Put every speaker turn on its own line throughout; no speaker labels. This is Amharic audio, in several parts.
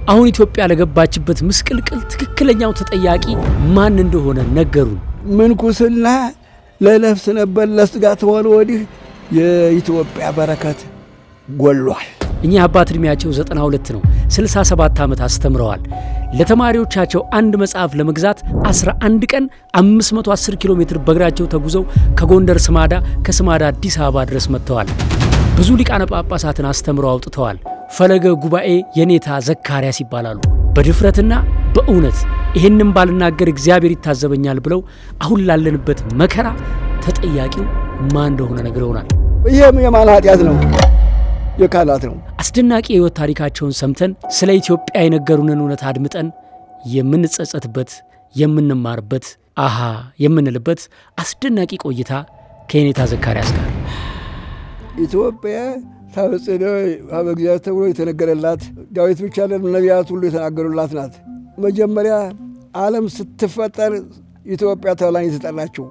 አሁን ኢትዮጵያ ለገባችበት ምስቅልቅል ትክክለኛው ተጠያቂ ማን እንደሆነ ነገሩን።
ምንኩስና ለነፍስ ነበር ለስጋ ተሆነ ወዲህ የኢትዮጵያ በረከት ጎሏል።
እኚህ አባት እድሜያቸው 92 ነው። 67 ዓመት አስተምረዋል። ለተማሪዎቻቸው አንድ መጽሐፍ ለመግዛት 11 ቀን 510 ኪሎ ሜትር በእግራቸው ተጉዘው ከጎንደር ስማዳ፣ ከስማዳ አዲስ አበባ ድረስ መጥተዋል። ብዙ ሊቃነ ጳጳሳትን አስተምረው አውጥተዋል። ፈለገ ጉባኤ የኔታ ዘካርያስ ይባላሉ። በድፍረትና በእውነት ይህንን ባልናገር እግዚአብሔር ይታዘበኛል ብለው አሁን ላለንበት መከራ ተጠያቂው ማን እንደሆነ ነግረውናል።
ይህም የማን ኃጢአት ነው? የካህናት ነው።
አስደናቂ የህይወት ታሪካቸውን ሰምተን ስለ ኢትዮጵያ የነገሩንን እውነት አድምጠን የምንጸጸትበት፣ የምንማርበት፣ አሃ የምንልበት አስደናቂ ቆይታ ከኔታ ዘካርያስ ጋር።
ኢትዮጵያ ታበጽሕነ ኀበ እግዚአብሔር ተብሎ የተነገረላት ዳዊት ብቻ አይደለም ነቢያት ሁሉ የተናገሩላት ናት። መጀመሪያ ዓለም ስትፈጠር ኢትዮጵያ ተብላ የተጠራችው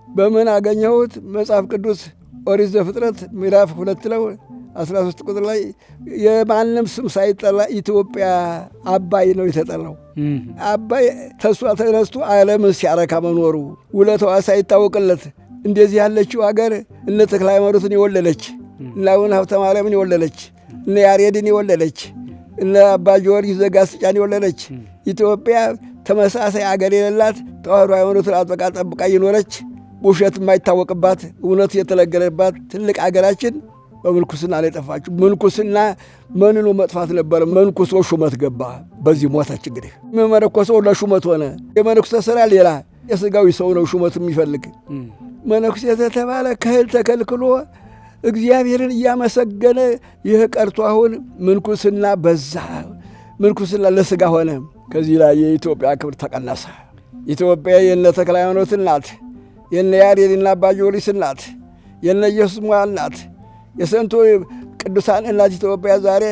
በምን አገኘሁት? መጽሐፍ ቅዱስ ኦሪት ዘፍጥረት ምዕራፍ 2 ላይ 13 ቁጥር ላይ የማንም ስም ሳይጠራ ኢትዮጵያ አባይ ነው የተጠራው። አባይ ተሷ ተነስቶ ዓለምን ሲያረካ መኖሩ ውለታዋ ሳይታወቅለት እንደዚህ ያለችው ሀገር እነ ተክለ ሃይማኖትን የወለደች፣ እነ አቡነ ሀብተ ማርያምን የወለደች፣ እነ ያሬድን የወለደች፣ እነ አባ ጊዮርጊስ ዘጋስጫን የወለደች ኢትዮጵያ ተመሳሳይ አገር የሌላት ተዋሕዶ ሃይማኖትን አጥብቃ ጠብቃ የኖረች ውሸት የማይታወቅባት እውነት የተነገረባት ትልቅ አገራችን በምንኩስና ላይ ጠፋችሁ። ምንኩስና መንኖ መጥፋት ነበር። መንኩሶ ሹመት ገባ። በዚህ ሞታች። እንግዲህ መነኮሰው ለሹመት ሆነ። የመነኩሴ ስራ ሌላ፣ የሥጋዊ ሰው ነው ሹመት የሚፈልግ። መነኩሴ የተባለ ከእህል ተከልክሎ እግዚአብሔርን እያመሰገነ ይህ ቀርቶ አሁን ምንኩስና በዛ። ምንኩስና ለሥጋ ሆነ። ከዚህ ላይ የኢትዮጵያ ክብር ተቀነሰ። ኢትዮጵያ የነ ተክለ ሃይማኖት ናት፣ የነ ያሬድና አባ ጊዮርጊስ ናት፣ የነ ኢየሱስ ሞዐ ናት፣ የሰንቶ ቅዱሳን እናት ኢትዮጵያ ዛሬ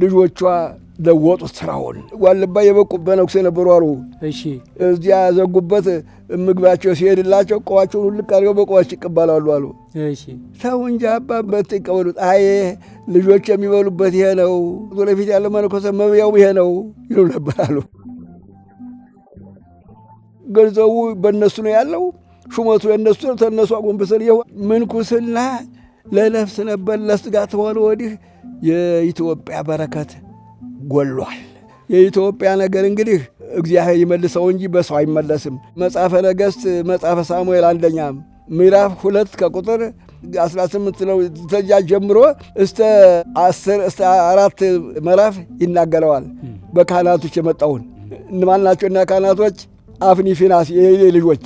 ልጆቿ ለወጡት ስራውን። ዋልባ የበቁ መነኩሴ ነበሩ አሉ። እዚያ ዘጉበት ምግባቸው ሲሄድላቸው ቆባቸውን ሁልቅ አድርገው በቆባቸው ይቀበላሉ አሉ። ሰው እንጂ አባበት ይቀበሉት። አይ ልጆች የሚበሉበት ይሄ ነው፣ ወደፊት ያለ መነኮሰ መብያው ይሄ ነው ይሉ ነበር አሉ። ገንዘቡ በእነሱ ነው ያለው፣ ሹመቱ የእነሱ ነው። ተነሱ አጎንብሰን ምንኩስና ለነፍስ ነበር ለስጋ ተሆነ ወዲህ የኢትዮጵያ በረከት ጎሏል። የኢትዮጵያ ነገር እንግዲህ እግዚአብሔር ይመልሰው እንጂ በሰው አይመለስም። መጽሐፈ ነገሥት መጽሐፈ ሳሙኤል 1 ምዕራፍ 2 ከቁጥር 18 ነው ተጃ ጀምሮ እስከ 10 እስከ 4 ምዕራፍ ይናገረዋል። በካህናቶች የመጣውን እነማን ናቸው? እና ካህናቶች አፍኒ፣ ፊናስ የኤሊ ልጆች።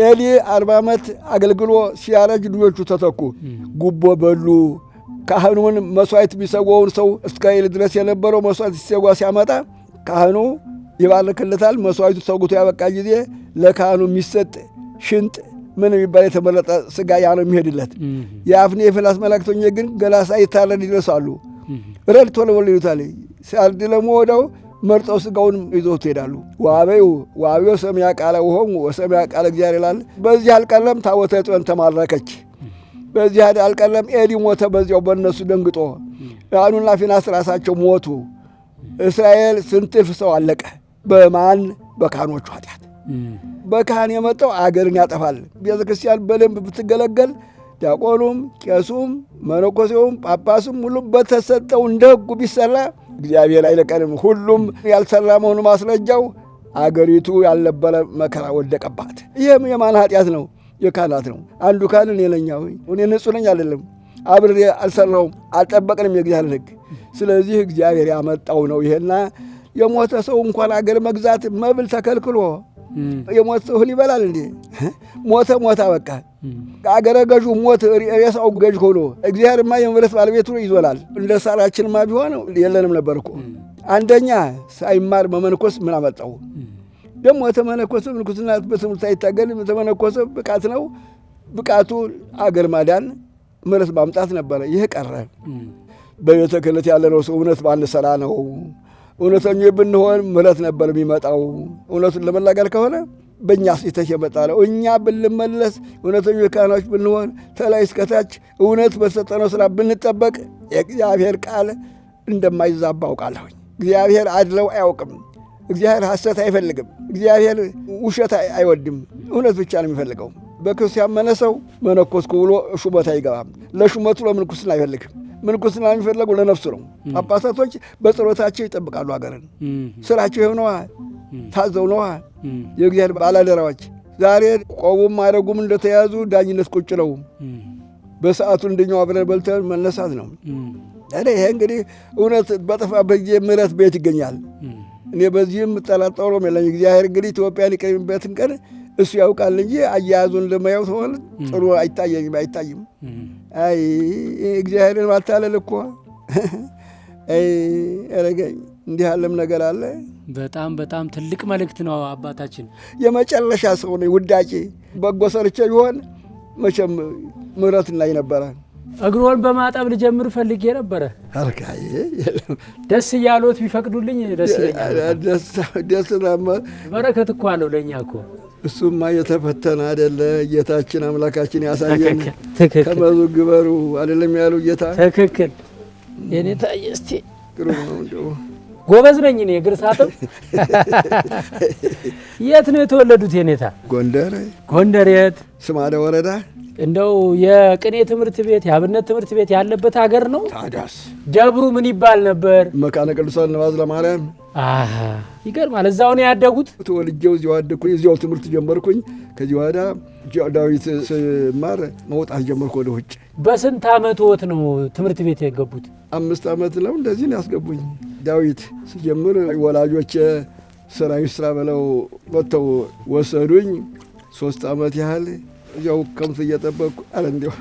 ኤሊ 40 ዓመት አገልግሎ ሲያረጅ ልጆቹ ተተኩ። ጉቦ በሉ። ካህኑን መስዋዕት ቢሰዋውን ሰው እስከ ኤሊ ድረስ የነበረው መስዋዕት ሲሰዋ ሲያመጣ ካህኑ ይባርክለታል። መስዋዕቱ ሰውቶ ያበቃ ጊዜ ለካህኑ የሚሰጥ ሽንጥ ምን የሚባል የተመረጠ ስጋ ያ ነው የሚሄድለት። የአፍኒ የፊናስ መላእክተኞች ግን ገና ሳይታረድ ይደርሳሉ። ረድቶ ለወልዩታል ሲያርድ ለመወዳው መርጠው ስጋውን ይዞት ይሄዳሉ። ዋቤው ሰሚያ ቃለ ወሆሙ ወሰሚያ ቃለ እግዚአብሔር ይላል። በዚህ አልቀረም ታቦተ ጽዮን ተማረከች። በዚህ አልቀረም ኤሊ ሞተ። በዚያው በእነሱ ደንግጦ አኑና ፊናስ ራሳቸው ሞቱ። እስራኤል ስንት እልፍ ሰው አለቀ። በማን? በካህኖቹ ኃጢአት። በካህን የመጣው አገርን ያጠፋል። ቤተ ክርስቲያን በደንብ ብትገለገል ዲያቆኑም፣ ቄሱም፣ መነኮሴውም፣ ጳጳሱም ሁሉም በተሰጠው እንደ ሕጉ ቢሰራ እግዚአብሔር አይለቀንም። ሁሉም ያልሰራ መሆኑ ማስረጃው አገሪቱ ያልነበረ መከራ ወደቀባት። ይህም የማን ኃጢአት ነው? የካህናት ነው። አንዱ ካህን እኔ ነኝ፣ እኔ ንጹሕ ነኝ አይደለም፣ አብሬ አልሰራውም፣ አልጠበቅንም የእግዚአብሔር ሕግ። ስለዚህ እግዚአብሔር ያመጣው ነው ይሄና የሞተ ሰው እንኳን አገር መግዛት መብል ተከልክሎ የሞተ ሰው እህል ይበላል እንዴ? ሞተ በቃ። አገረ ገዡ ሞት፣ ሬሳው ገዥ ሆኖ እግዚአብሔርማ የምሕረት ባለቤቱ ይዞላል። እንደ ሳራችንማ ቢሆን የለንም ነበር እኮ። አንደኛ ሳይማር መመንኮስ ምን አመጣው? ደግሞ የተመነኮሰ ምንኩስና በትምህርት አይታገልም። የተመነኮሰ ብቃት ነው። ብቃቱ አገር ማዳን ምሕረት ማምጣት ነበረ። ይህ ቀረ። በቤተ ክህነት ያለነው ሰው እውነት ባንሰራ ነው። እውነተኞች ብንሆን ምሕረት ነበር የሚመጣው። እውነቱን ለመናገር ከሆነ በእኛ ስህተት የመጣ ነው። እኛ ብንመለስ እውነተኞች ካህናቶች ብንሆን ተላይ እስከታች እውነት በሰጠነው ስራ ብንጠበቅ የእግዚአብሔር ቃል እንደማይዛባ አውቃለሁኝ። እግዚአብሔር አድለው አያውቅም። እግዚአብሔር ሐሰት አይፈልግም። እግዚአብሔር ውሸት አይወድም። እውነት ብቻ ነው የሚፈልገው። በክርስቲያን ያመነ ሰው መነኮስኩ ብሎ ሹመት አይገባም። ለሹመቱ ለምንኩስና አይፈልግም። ምንኩስና የሚፈለጉ ለነፍሱ ነው። ጳጳሳቶች በጸሎታቸው ይጠብቃሉ ሀገርን። ስራቸው ይኸው ነዋ፣ ታዘው ነዋ። የእግዚአብሔር ባላደራዎች ዛሬ ቆቡም ማድረጉም እንደተያዙ ዳኝነት ቁጭ ነው። በሰዓቱ እንደኛው አብረን በልተን መነሳት ነው። ይሄ እንግዲህ እውነት በጠፋበት ጊዜ ምሕረት ቤት ይገኛል። እኔ በዚህም ጠላጠሮ የለኝ። እግዚአብሔር እንግዲህ ኢትዮጵያን ይቀርብበትን ቀን እሱ ያውቃል እንጂ አያያዙን ለማየው ተሆነ ጥሩ አይታይም። አይ እግዚአብሔርን ማታለል እኮ ረገኝ እንዲህ ያለም ነገር አለ።
በጣም በጣም ትልቅ መልእክት ነው አባታችን።
የመጨረሻ ሰው ነው ውዳቂ። በጎ ሰርቼ ቢሆን መቼም ምሕረት ላይ ነበረ።
እግሮን በማጠብ ልጀምር ፈልጌ ነበረ።
አርካዬ
ደስ እያሎት ቢፈቅዱልኝ ደስ ይለኛል።
ደስታማ
በረከት እኮ አለው ለእኛ እኮ።
እሱማ የተፈተነ አይደለ ጌታችን አምላካችን ያሳየን።
ትክክል
ከመዙ ግበሩ አይደለም ያሉ ጌታ።
ትክክል የኔታ እስቲ
ግሩም ነው እንደው
ጎበዝ ነኝ እኔ እግር ሳጥብ። የት ነው የተወለዱት የኔታ?
ጎንደር።
ጎንደር የት?
ስማዳ ወረዳ።
እንደው የቅኔ ትምህርት ቤት የአብነት ትምህርት ቤት ያለበት ሀገር ነው።
ታዲያስ
ደብሩ ምን ይባል ነበር?
መካነ ቅዱሳን ንባዝለ ማርያም።
ይገርማል። እዛው ነው ያደጉት?
ተወልጄው እዚያው አደግኩኝ። እዚያው ትምህርት ጀመርኩኝ። ከዚህ ወዳ ዳዊት ስማር መውጣት ጀመርኩ ወደ ውጭ።
በስንት ዓመትዎት ነው ትምህርት ቤት የገቡት? 5
ዓመት ነው እንደዚህ ነው ያስገቡኝ። ዳዊት ስጀምር ወላጆቼ ስራ ብለው ወጥተው ወሰዱኝ። 3 ዓመት ያህል እዚያው ከብት እየጠበቅኩ እንዲያው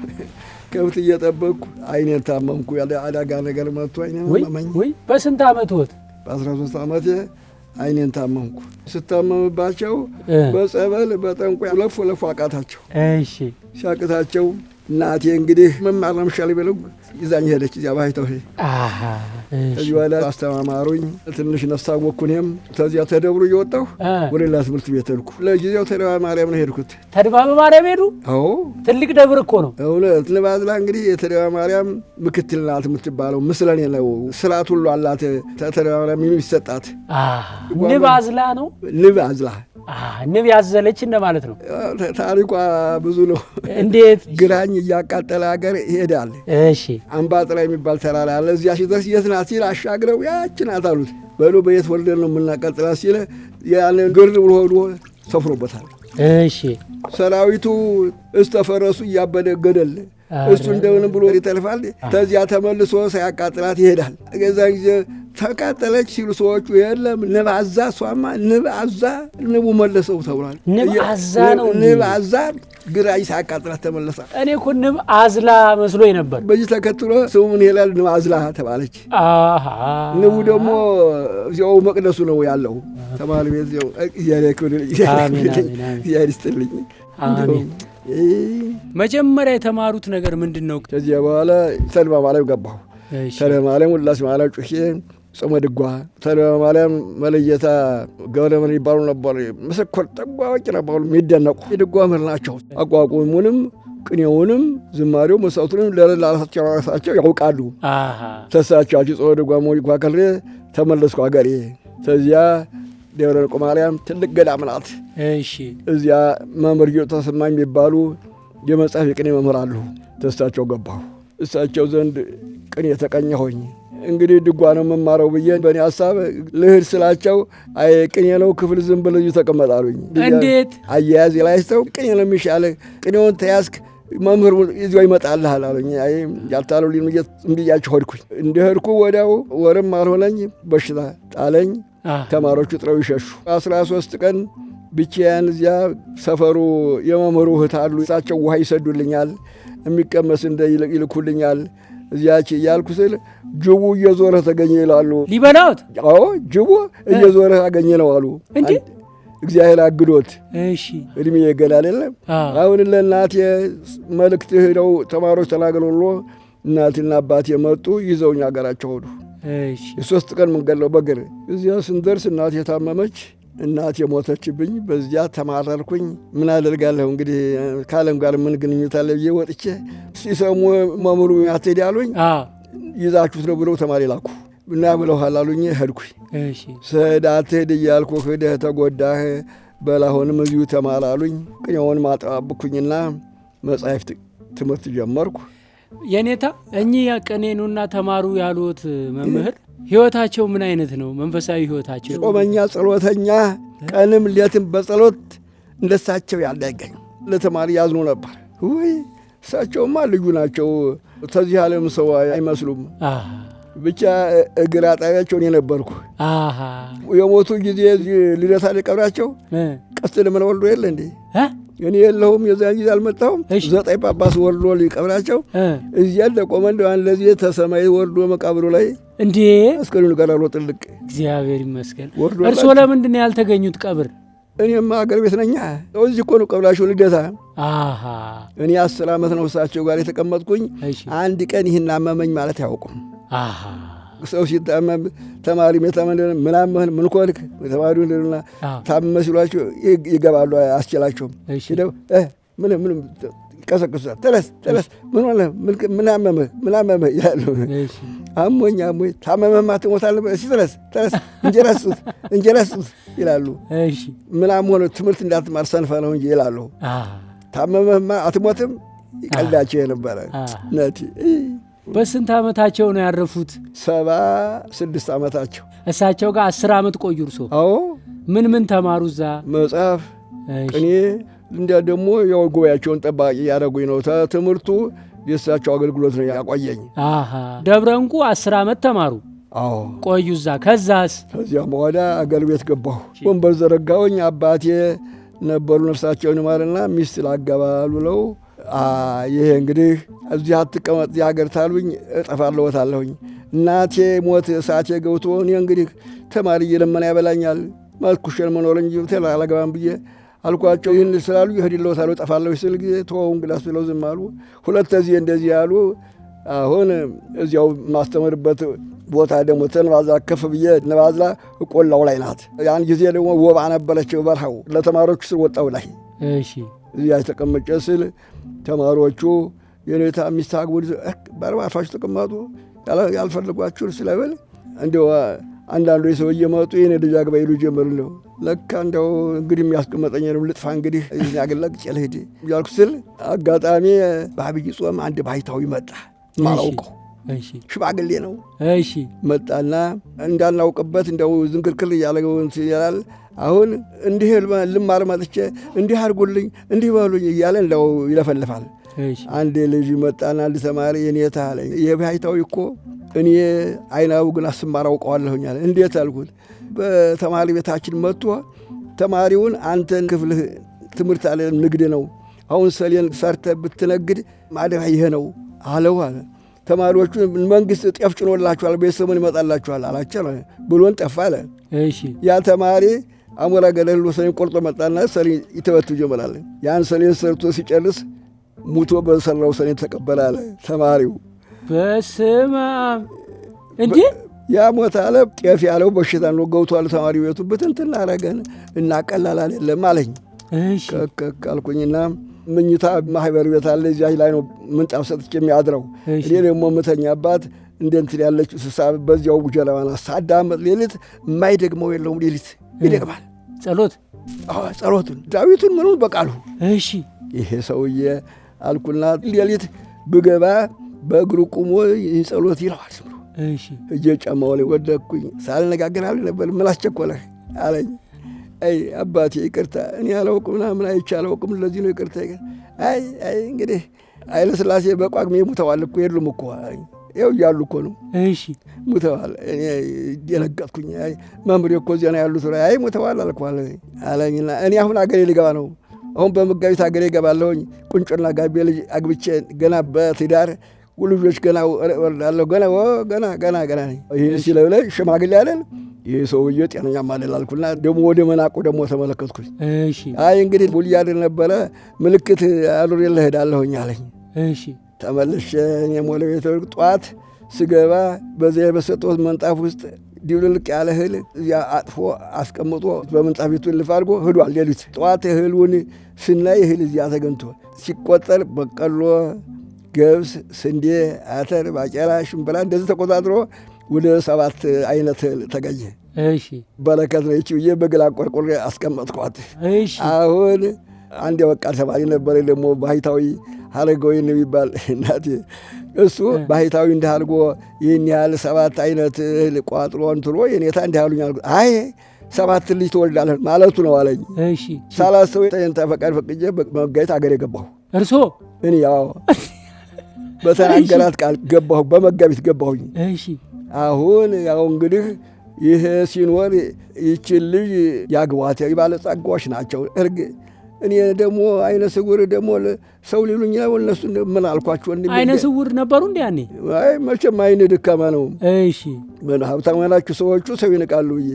ከብት እየጠበቅኩ አይኔን ታመምኩ። ያለ አደጋ ነገር መጥቶ አይኔን አመመኝ።
ወይ በስንት ዓመትዎት?
በ13 ዓመቴ አይኔን ታመምኩ። ስታመምባቸው በጸበል በጠንቋይ ለፎ አቃታቸው።
እሺ
ሲያቅታቸው እናቴ እንግዲህ መማር ነው የሚሻል ብለው ይዛኝ ሄደች። እዚያ ባይተው ከዚህ በኋላ አስተማማሩኝ። ትንሽ ነፍስ አወቅኩ። እኔም ከዚያ ተደብሩ እየወጣሁ ወደ ሌላ ትምህርት ቤት ሄድኩ። ለጊዜው ተድባበ ማርያም ነው ሄድኩት።
ተድባበ ማርያም ሄዱ?
አዎ
ትልቅ ደብር እኮ ነው።
እውነት ንባዝላ እንግዲህ የተድባበ ማርያም ምክትል ናት የምትባለው። ምስለኔ ነው ስርዓት ሁሉ አላት። ተድባበ ማርያም የሚሰጣት
ንባዝላ ነው።
ንባዝላ
ንብ ያዘለች እንደማለት ነው።
ታሪኳ ብዙ ነው።
እንዴት?
ግራኝ እያቃጠለ ሀገር ይሄዳል።
እሺ
አምባጥላ የሚባል ተራራ አለ። እዚያ ሲደርስ የት ናት ሲል አሻግረው ያች ናት አሉት። በሉ በየት ወልደን ነው የምናቃጥላት ሲል ያንን ግር ብሎ ሆዶ ሰፍሮበታል።
እሺ
ሰራዊቱ እስተፈረሱ እያበደ ገደል እሱ እንደምን ብሎ ይተልፋል። ተዚያ ተመልሶ ሳያቃጥላት ይሄዳል። ገዛ ጊዜ ተቃጠለች ሲሉ ሰዎቹ የለም ንብ አዛ፣ እሷማ ንብ አዛ ንቡ መለሰው ተብሏል።
ንብ አዛ ነው።
ንብ አዛ ግራኝ ሳያቃጥላት ተመለሳ።
እኔ እኮ ንብ አዝላ መስሎኝ ነበር።
በዚህ ተከትሎ ስሙ ምን ይላል? ንብ አዝላ ተባለች። ንቡ ደግሞ እዚያው መቅደሱ ነው ያለው። ተማሪ ቤት እዚያው ያሪስትልኝ።
አሜን። መጀመሪያ የተማሩት ነገር ምንድን ነው?
ከዚያ በኋላ ተድባበ ማርያም ገባሁ። ተድባበ ማርያም ውላሴ ማርያም ጩኼ ጾመ ድጓ ተድባበ ማርያም መለየታ ገብረመን ይባሉ ነበር። ምስክር ጠባቂ ነበሩ፣ የሚደነቁ የድጓ መምህር ናቸው። አቋቁሙንም ቅኔውንም ዝማሬው መስዋዕቱንም ለራሳቸው ያውቃሉ። ተሳቸው ጾመ ድጓ ሞጅ ከልሬ ተመለስኩ አገሬ። ከዚያ ደብረ ዕንቁ ማርያም ትልቅ ገዳም ናት።
እሺ
እዚያ መምህር ጌጡ ተሰማኝ የሚባሉ የመጽሐፍ የቅኔ መምህር አሉ። ተስታቸው ገባሁ። እሳቸው ዘንድ ቅኔ ተቀኘሁኝ። እንግዲህ ድጓ ነው የምማረው ብዬ በእኔ ሀሳብ ልሂድ ስላቸው አይ ቅኔ ነው ክፍል ዝም ብለህ እዚሁ ተቀመጥ አሉኝ።
እንዴት
አያያዝ ላይ ስተው ቅኔ ነው የሚሻልህ፣ ቅኔውን ተያዝክ መምህር ይዞ ይመጣልሃል አሉኝ። አይ ያልታሉልኝ እምብያቸው ሄድኩኝ። እንደ ሄድኩ ወዲያው ወርም አልሆነኝ በሽታ ጣለኝ። ተማሪዎቹ ጥረው ይሸሹ። 13 ቀን ብቻዬን እዚያ ሰፈሩ የመምህሩ እህት አሉ። እሳቸው ውሃ ይሰዱልኛል፣ የሚቀመስ እንደ ይልኩልኛል። እዚያች እያልኩ ስል ጅቡ እየዞረ ተገኘ ይላሉ።
ሊበላዎት?
አዎ ጅቡ እየዞረ አገኘ ነው አሉ።
እንዴ
እግዚአብሔር አግዶት።
እሺ
እድሜ ይገላል የለም። አሁን ለእናቴ መልእክት ሄደው ተማሪዎች ተናገሩ ብሎ እናቴና አባቴ መጡ። ይዘውኝ አገራቸው ሄዱ።
እሺ
የ3 ቀን መንገድ ነው በእግር። እዚያ ስንደርስ እናቴ ታመመች። እናቴ ሞተችብኝ። በዚያ ተማረርኩኝ። ምን አደርጋለሁ እንግዲህ ከዓለም ጋር ምን ግንኙነት አለ ብዬ ወጥቼ ሲሰሙ መምህሩ አትሄድ ያሉኝ። ይዛችሁት ነው ብለው ተማሪ ላኩ። እና ብለውሃል አሉኝ። ሄድኩኝ።
እሺ
ስሄድ አትሄድ እያልኩ ሂደህ ተጎዳህ በላሁንም እዚሁ ተማር አሉኝ። ቅኔውን ማጠባብኩኝና መጻሕፍት ትምህርት ጀመርኩ።
የኔታ እኚህ ቅኔኑና ተማሩ ያሉት መምህር ሕይወታቸው ምን አይነት ነው? መንፈሳዊ ሕይወታቸው
ጾመኛ፣ ጸሎተኛ፣ ቀንም ሌትም በጸሎት እንደሳቸው ያለ አይገኝ። ለተማሪ ያዝኑ ነበር። ወይ እሳቸውማ ልዩ ናቸው። ተዚህ ዓለም ሰው አይመስሉም። ብቻ እግር አጣቢያቸው እኔ ነበርኩ። የሞቱ ጊዜ ልደታ ቀብራቸው ቀስት ለምን ወልዶ የለ እንዴ? እኔ የለሁም፣ የዛን ጊዜ አልመጣሁም። 9 ጳጳስ ወልዶ ሊቀብራቸው እዚያ ለቆመ እንደዋን ለዚህ ተሰማይ ወርዶ መቃብሩ ላይ
እንዴ
አስከሬኑ ጋር አልሮ ጥልቅ።
እግዚአብሔር ይመስገን። እርስዎ ለምንድን ነው ያልተገኙት ቀብር?
እኔማ አገር ቤት ነኛ። እዚህ እኮ ነው ቀብራቸው ልደታ። እኔ 10 ዓመት ነው እሳቸው ጋር የተቀመጥኩኝ። አንድ ቀን ይህን አመመኝ ማለት አያውቁም። ሰው ሲታመም ተማሪ ምናምን ምን ኮልክ ተማሪው እንደና ታመመ ሲሏቸው ይገባሉ። አስችላቸውም ሄደው ምንም ይቀሰቅሳል። ተለስ ምን ሆነ ምን አመመህ ይላሉ። አሞኝ ታመመህማ ትሞታለህ። እስኪ ተለስ እንጀራ ስጡት ይላሉ። ምናምን ሆነ ትምህርት እንዳትማር ሰንፈ ነው እንጂ ይላሉ። ታመመህማ አትሞትም ይቀልዳቸው የነበረ ነቲ።
በስንት ዓመታቸው ነው ያረፉት?
76 ዓመታቸው።
እሳቸው ጋር 10 ዓመት ቆዩ እርሶ?
አዎ።
ምን ተማሩ እዛ?
መጽሐፍ፣ ቅኔ። እንዲያ ደግሞ ያው ጉባኤያቸውን ጠባቂ ያደረጉኝ ነው። ትምህርቱ የእሳቸው አገልግሎት ነው ያቆየኝ።
ደብረ እንቁ 10 ዓመት ተማሩ?
አዎ
ቆዩ እዛ። ከዛስ?
ከዚያም በኋላ አገር ቤት ገባሁ። ወንበር ዘረጋሁኝ። አባቴ ነበሩ ነፍሳቸውን ይማርና ሚስት ላገባሉ ብለው ይሄ እንግዲህ እዚህ አትቀመጥ እዚህ ሀገር ታሉኝ እጠፋለሁታለሁኝ። እናቴ ሞት እሳቴ ገብቶ እኔ እንግዲህ ተማሪ እየለመነ ያበላኛል መልኩሽን መኖር እንጂ አላገባም ብዬ አልኳቸው። ይህን ስላሉ ይሄድለታለሁ እጠፋለሁ ስል ጊዜ ተወው እንግዳስ ብለው ዝም አሉ። ሁለተዚህ እንደዚህ ያሉ። አሁን እዚያው ማስተምርበት ቦታ ደግሞ ተንባዛ ከፍ ብዬ ነባዛ ቆላው ላይ ናት። ያን ጊዜ ደግሞ ወባ ነበረችው በረሃው ለተማሪዎቹ ስር ወጣው ላይ እዚያ ተቀመጨ ስል ተማሪዎቹ የኔታ ሚስት አግቡ በአርባፋችሁ ተቀመጡ ያልፈልጓችሁን ስለብል እንደው አንዳንዱ የሰው እየመጡ የኔ ልጅ አግባ ይሉ ጀመሩ። ነው ለካ እንደው እንግዲህ የሚያስቀመጠኝ ነው ልጥፋ እንግዲህ ያገለግ ጨለህዲ ያልኩ ስል አጋጣሚ በአብይ ጾም አንድ ባይታዊ መጣ። ማላውቀው ሽማግሌ ነው። መጣና እንዳናውቅበት እንደው ዝንክርክር እያለገው ይላል። አሁን እንዲህ ልማር መጥቼ እንዲህ አድርጉልኝ እንዲህ በሉኝ እያለ እንደው ይለፈልፋል። አንድ ልጅ መጣና አንድ ተማሪ የኔታ አለኝ የባይታዊ እኮ እኔ አይናው ግን አስማር አውቀዋለሁኝ አለ። እንዴት አልኩት። በተማሪ ቤታችን መጥቶ ተማሪውን አንተን ክፍልህ ትምህርት አለ ንግድ ነው አሁን ሰሌን ሰርተህ ብትነግድ ማደራ ይሄ ነው አለው አለ። ተማሪዎቹ መንግስት ጤፍ ጭኖላችኋል ቤተሰቡን ይመጣላችኋል አላቸው ብሎን ጠፋ አለ። ያ ተማሪ አሞራ ገደል ሰሌን ቆርጦ መጣና ሰሌን ይተበቱ ጀመራል። ያን ሰሌን ሰርቶ ሲጨርስ ሙቶ በሰራው ሰሌን ተቀበለ አለ ተማሪው።
በስመ አብ እንዴ!
ያ ሞት አለ ጤፍ ያለው በሽታ ነው ገብቷል ተማሪ ቤቱ ብትንትና አረገን እና ቀላል አይደለም አለኝ። ከከልኩኝና ምኝታ ማህበር ቤት አለ እዚያ ላይ ነው ምንጣፍ ሰጥቼ የሚያድረው። እኔ ደግሞ ምተኛባት እንደንትን ያለች ስሳ በዚያው ጀለባና ሳዳመጥ ሌሊት የማይደግመው የለውም። ሌሊት ይደግማል ጸሎቱን ዳዊቱን ምኑን በቃሉ። ይሄ ሰውዬ አልኩና ሌሊት ብገባ በእግሩ ቁሞ ይህ ጸሎት ይለዋል። ስምሮ እየጫማው ላይ ወደቅኩኝ። ሳልነጋገር አለ ነበር ምን አስቸኮለህ አለኝ። አይ አባቴ ይቅርታ እኔ አላውቅም ምናምን አይቼ አላውቅም ለዚህ ነው ይቅርታ። አይ እንግዲህ ኃይለ ሥላሴ በቋግሜ ሙተዋል እኮ የሉም እኮ ይኸው እያሉ እኮ ነው ሙተዋል። እኔ ደነገጥኩኝ። አይ መምሬ እኮ እዚያ ነው ያሉት። አይ ሙተዋል አልኳል አለኝና እኔ አሁን አገሬ ልገባ ነው። አሁን በመጋቢት አገሬ እገባለሁኝ። ቁንጮና ጋቤ ልጅ አግብቼ ገና በትዳር ልጆች ገና ወርዳለሁ ገና ይህ ሲለብለ ሽማግሌ ያለን ይህ ሰውዬ ጤነኛ ማለል አልኩና ደግሞ ወደ መናቁ ደግሞ ተመለከትኩኝ። አይ እንግዲህ ቡልያድር ነበረ ምልክት አሉር የለ ሄዳለሁኝ አለኝ። ተመልሼ እኔም ወደ ቤት ጠዋት ስገባ በዚያ በሰጠሁት መንጣፍ ውስጥ ድብልቅ ያለ እህል እዚያ አጥፎ አስቀምጦ በመንጣፍ ቤቱ ልፍ አድርጎ ሄዷል። ሌሊት ጠዋት እህሉን ስናይ እህል እዚያ ተገኝቶ ሲቆጠር በቀሎ፣ ገብስ፣ ስንዴ፣ አተር፣ ባቄላ፣ ሽምብራ እንደዚህ ተቆጣጥሮ ወደ 7 አይነት ተገኘ።
እሺ
በረከት ነው ይቺ ብዬ በግላ ቆርቆሬ አስቀመጥኳት።
እሺ
አሁን አንድ የበቃል ተማሪ ነበረ ደግሞ ባህታዊ ሀረገወይን የሚባል እናቴ እሱ ባህታዊ እንዲህ አድርጎ ይህን ያህል 7 አይነት እህል ቋጥሮ እንትሎ የኔታ እንዲህ አሉኝ አልኩት። አይ 7 ልጅ ትወልዳለህ ማለቱ ነው አለኝ።
እሺ
ሳላስበው ጠየንታ ፈቃድ ፈቅጄ በመጋቢት አገር የገባሁ
እርሶ
እኔ ያው በተናገራት ቃል ገባሁ፣ በመጋቢት ገባሁኝ።
እሺ
አሁን ያው እንግዲህ ይሄ ሲኖር ይችን ልጅ ያግቧት ባለጸጋዎች ናቸው። እኔ ደግሞ አይነ ስውር ደግሞ ሰው ሊሉኝ ነው። እነሱ ምን አልኳቸው?
አይነ ስውር ነበሩ እንዴ ያኔ?
አይ መቼም አይነ ድካማ ነው።
እሺ
ምን ሀብታም ናችሁ ሰዎቹ ሰው ይንቃሉ ብዬ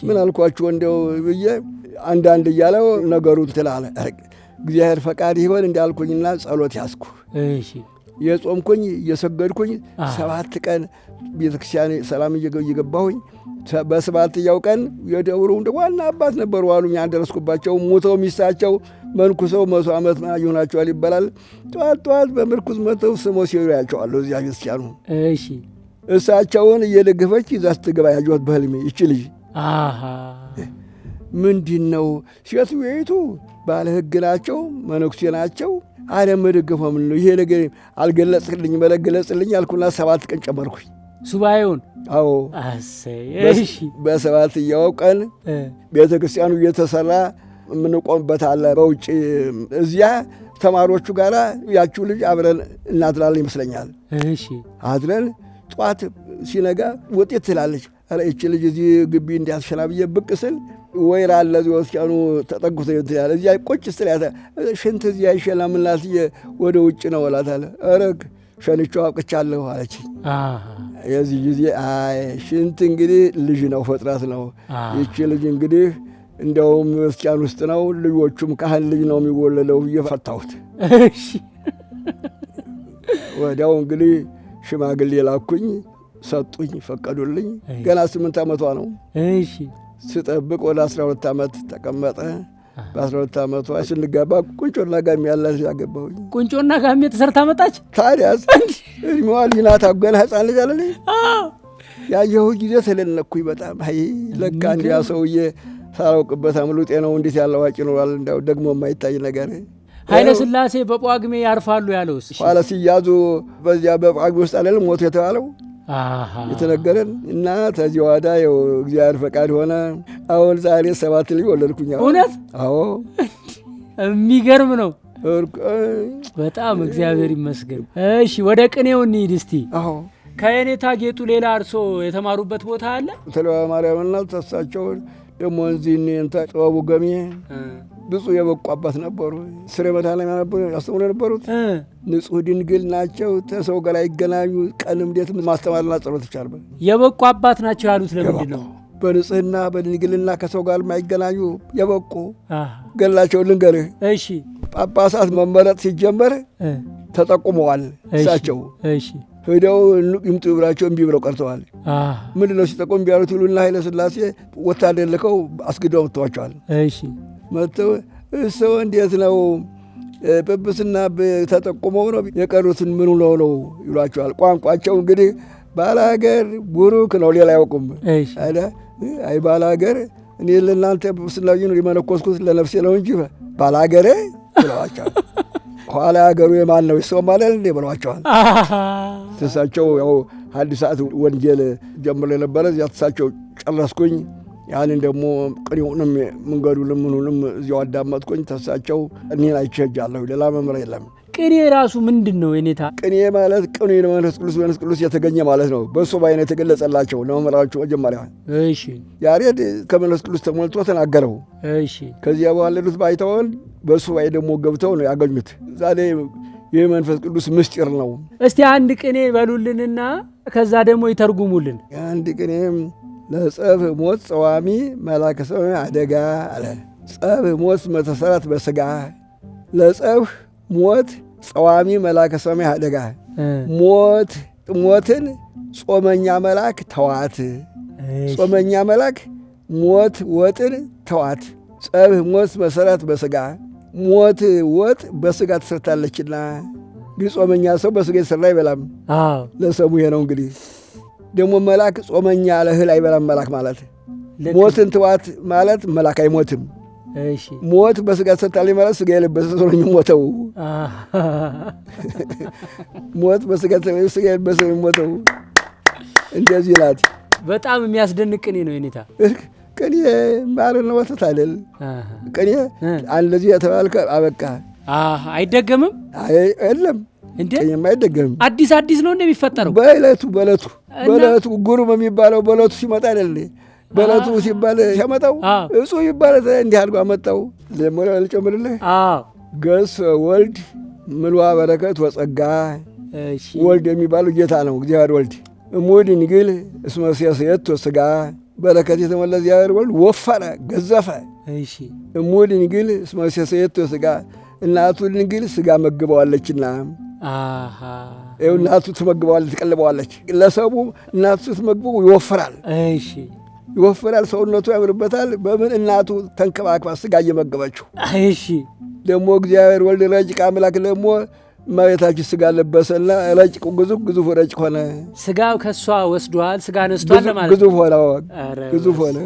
ምን አልኳቸው? እንደው ብዬ አንዳንድ እያለው ነገሩን ትላለ። እግዚአብሔር ፈቃድ ይሆን እንዳልኩኝና ጸሎት ያዝኩ።
እሺ
የጾምኩኝ እየሰገድኩኝ 7 ቀን ቤተክርስቲያን ሰላም እየገባሁኝ በ7ኛው ቀን የደብሩ ዋና አባት ነበሩ አሉኝ። ያደረስኩባቸው ሙተው ሚስታቸው መንኩሰው 100 ዓመት ይሆናቸዋል ይባላል። ጠዋት በምርኩዝ መተው ስሞ ሲሄዱ ያቸዋለሁ እዚያ ቤተክርስቲያኑ።
እሺ
እሳቸውን እየደገፈች ይዛ ስትገባ ያየኋት በህልሜ ይቺ ልጅ ምንድን ነው ሴትየይቱ ባለ ሕግ ናቸው፣ መነኩሴ ናቸው። አለም መደገፈው ምን ነው ይሄ ነገር አልገለጽልኝ መለገለጽልኝ አልኩና 7 ቀን ጨመርኩኝ
ሱባኤውን።
አዎ
እሺ
በ7ኛው ቀን ቤተ ክርስቲያኑ እየተሰራ የምንቆምበት አለ በውጭ እዚያ ተማሪዎቹ ጋር ያቺው ልጅ አብረን እናድራለን ይመስለኛል።
እሺ
አድረን ጧት ሲነጋ ውጤት ትላለች። ኧረ ይቺ ልጅ እዚህ ግቢ እንዲያስሸና ብዬ ብቅ ስል ወይራ አለ እዚህ ወስኪያኑ ተጠጉት ይላል። እዚያ ቁጭ ስትል ሽንት እዚያ ይሸላምላት ወደ ውጭ ነው እላታለሁ። ኧረ ሸንቼው አብቅቻለሁ አለች። የዚህ ጊዜ አይ ሽንት እንግዲህ ልጅ ነው ፍጥረት ነው። ይቺ ልጅ እንግዲህ እንደውም ወስኪያን ውስጥ ነው ልጆቹም ካህን ልጅ ነው የሚወለደው ብዬ ፈታሁት። ወዲያው እንግዲህ ሽማግሌ ላኩኝ፣ ሰጡኝ፣ ፈቀዱልኝ። ገና 8 ዓመቷ ነው። ስጠብቅ ወደ 12 ዓመት ተቀመጠ። በ12 ዓመቷ ስንጋባ ቁንጮና ጋሜ ያላት ያገባሁኝ።
ቁንጮና ጋሜ ተሰርታ መጣች።
ታዲያስ እድሜዋ ልጅ ናት። ገና ሕፃን ልጅ አለልኝ። ያየሁ ጊዜ ተለነኩኝ በጣም። አይ ለካ እንዲያ ሰውዬ ሳላውቅበት አምሉጤ ነው እንዴት ያለ አዋቂ ይኖራል። እንዳው ደግሞ የማይታይ ነገር።
ኃይለ ሥላሴ በጳጉሜ ያርፋሉ ያለውስ
ኋላ ሲያዙ በዚያ በጳጉሜ ውስጥ አለል ሞቱ የተባለው የተነገረን እና ተዚህ ዋዳ እግዚአብሔር ፈቃድ ሆነ። አሁን ዛሬ 7 ልጅ ወለድኩኝ።
እውነት?
አዎ
የሚገርም ነው በጣም እግዚአብሔር ይመስገን። እሺ ወደ ቅኔው እንሂድ እስቲ።
አዎ
ከየኔታ ጌጡ ሌላ እርሶ የተማሩበት ቦታ አለ?
ተለዋ ማርያምና ተሳቸው ደግሞ እዚህ እንተ ጥበቡ ገሜ ብዙ የበቁ አባት ነበሩ። ስሬ መድኃኔዓለም ነበሩ ያስተምሩ የነበሩት። ንጹሕ ድንግል ናቸው። ተሰው ጋር አይገናኙ። ቀንም እንዴት ማስተማርና ጸሎት ይቻላል።
የበቁ አባት ናቸው ያሉት ለምንድን ነው?
በንጽህና በድንግልና ከሰው ጋር የማይገናኙ የበቁ ገላቸው ልንገርህ።
እሺ
ጳጳሳት መመረጥ ሲጀመር ተጠቁመዋል። እሳቸው ሄደው ይምጡ ብላቸው እምቢ ብለው ቀርተዋል። ምንድን ነው ሲጠቁም እምቢ ያሉት ይሉና ኃይለ ሥላሴ ወታደር ልከው አስገድደው መጥተዋቸዋል። መጥተው እሰው እንዴት ነው ጵጵስና ተጠቁመው ነው የቀሩትን ምን ነው ይሏቸዋል። ቋንቋቸው እንግዲህ ባላገር ቡሩክ ነው፣ ሌላ አያውቁም። አይ ባላገር እኔ ለእናንተ ጵጵስና የመነኮስኩት ለነፍሴ ነው እንጂ ባላገሬ ብለዋቸዋል። ኋላ ሀገሩ የማን ነው ሰው ማለት እንዴ ብለዋቸዋል። እሳቸው ያው ሐዲሳት ወንጌል ጀምሮ የነበረ እዚያ እሳቸው ጨረስኩኝ። ያንን ደግሞ ቅኔውንም መንገዱንም ምኑንም እዚያው አዳመጥኩኝ። ተሳቸው እኔን አይቼ ሄጃለሁ። ሌላ መምህር የለም።
ቅኔ ራሱ ምንድን ነው የኔታ?
ቅኔ ማለት ቅኔ መንፈስ ቅዱስ የተገኘ ማለት ነው። በሱ ባይነ የተገለጸላቸው ነው መምህራቹ መጀመሪያ።
እሺ
ያሬድ ከመንፈስ ቅዱስ ተሞልቶ ተናገረው።
እሺ
ከዚያ በኋላ ሌሎች ባይተውን በሱ ባይ ደግሞ ገብተው ነው ያገኙት። ዛሬ የመንፈስ ቅዱስ ምስጢር ነው።
እስቲ አንድ ቅኔ በሉልንና ከዛ ደግሞ ይተርጉሙልን።
አንድ ቅኔም ለጸብ ሞት ጸዋሚ መላከ ሰማይ አደጋ አለ። ጸብ ሞት መተሰራት በስጋ ለጸብ ሞት ጸዋሚ መላከ ሰማይ አደጋ። ሞትን ጾመኛ መልአክ ተዋት። ጾመኛ መልአክ ሞት ወጥን ተዋት። ጸብ ሞት መሰረት በስጋ ሞት ወጥ በስጋ ተሰርታለችና ግን ጾመኛ ሰው በስጋ የተሰራ አይበላም። ለሰሙ ይሄ ነው እንግዲህ ደግሞ መልአክ ጾመኛ ለእህል አይበላም። መልአክ ማለት ሞትን ትዋት ማለት መልአክ አይሞትም። ሞት በስጋ ተሰጥታለች ማለት ስጋ የለበሰ ሰው ነው የሚሞተው። ሞት በስጋ ተሰጥታለች ስጋ የለበሰ ነው የሚሞተው። እንደዚህ ናት።
በጣም የሚያስደንቅ ቅኔ ነው የኔታ።
ቅኔ ማርና ወተት አይደል? ቅኔ እንደዚህ የተባልከ አበቃ።
አይደገምም?
የለም ቅኔማ አይደገምም።
አዲስ አዲስ ነው እንደሚፈጠረው
በዕለቱ ጉሩም የሚባለው በዕለቱ ሲመጣ አይደል? በዕለቱ ሲባል ሲያመጣው እጹ ይባል እንዲህ አድርጎ አመጣው። ለሞላ ልጨምርልህ። ገስ ወልድ ምልዋ በረከት ወጸጋ። ወልድ የሚባለው ጌታ ነው፣ እግዚአብሔር ወልድ። እሙድ ድንግል እስመ ሴሰየቶ ሥጋ። በረከት የተሞላ እግዚአብሔር ወልድ ወፈረ ገዘፈ። እሙድ ድንግል እስመ ሴሰየቶ ሥጋ። እናቱ ድንግል ሥጋ መግበዋለችና ይኸው እናቱ ትመግበዋለች፣ ትቀልበዋለች። ለሰቡ እናቱ ስትመግበው ይወፍራል። ይወፍራል፣ ሰውነቱ ያምርበታል። በምን እናቱ ተንከባክባ ሥጋ እየመገበችው። ደግሞ እግዚአብሔር ወልድ ረቂቅ አምላክ ደግሞ እመቤታችን ሥጋ ለበሰና ረቂቁ ግዙፍ ረቂቅ ሆነ።
ሥጋ ከእሷ ወስዷል፣ ሥጋ ነስቷል ማለት
ግዙፍ ሆነ።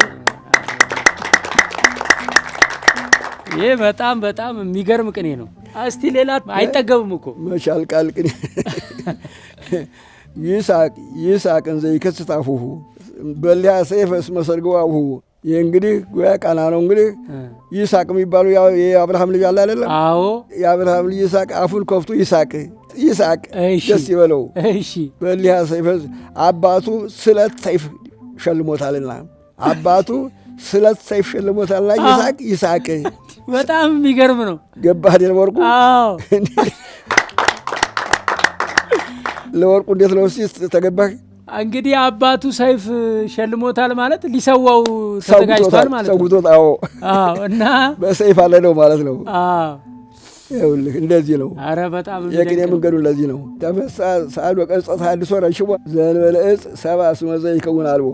ይህ በጣም በጣም የሚገርም ቅኔ ነው። እስቲ ሌላ አይጠገብም እኮ
መቻል ቃል ቅኔ ይስሐቅን ዘይከስት አፉሁ በሊያ ሰይፈ እስመ ሰርገው አቡሁ። ይህ እንግዲህ ጎያ ቃና ነው። እንግዲህ ይስሐቅ የሚባለው የአብርሃም ልጅ አለ አይደለም?
አዎ።
የአብርሃም ልጅ ይስሐቅ አፉን ከፍቶ ይስሐቅ ደስ ይበለው። በሊያ ሰይፈ አባቱ ስለት ሰይፍ ሸልሞታልና ይስሐቅ
በጣም የሚገርም ነው።
ገባህ አይደል ወርቁ? ለወርቁ እንዴት ነው እስኪ ተገባህ?
እንግዲህ አባቱ ሰይፍ ሸልሞታል ማለት ሊሰዋው ተዘጋጅቷል ማለት ነው።
ሰውቶት
እና
በሰይፍ አለ ነው ማለት ነው። ይኸውልህ እንደዚህ ነው።
ኧረ በጣም
የቅኔ መንገዱ እንደዚህ ነው። ተፈሳ ሰዓድ ወቀጸት ሐዲሶ ረሽቦ ዘእንበለ ዕፅ ሰብአ እስመ ዘይከውን አልቦ።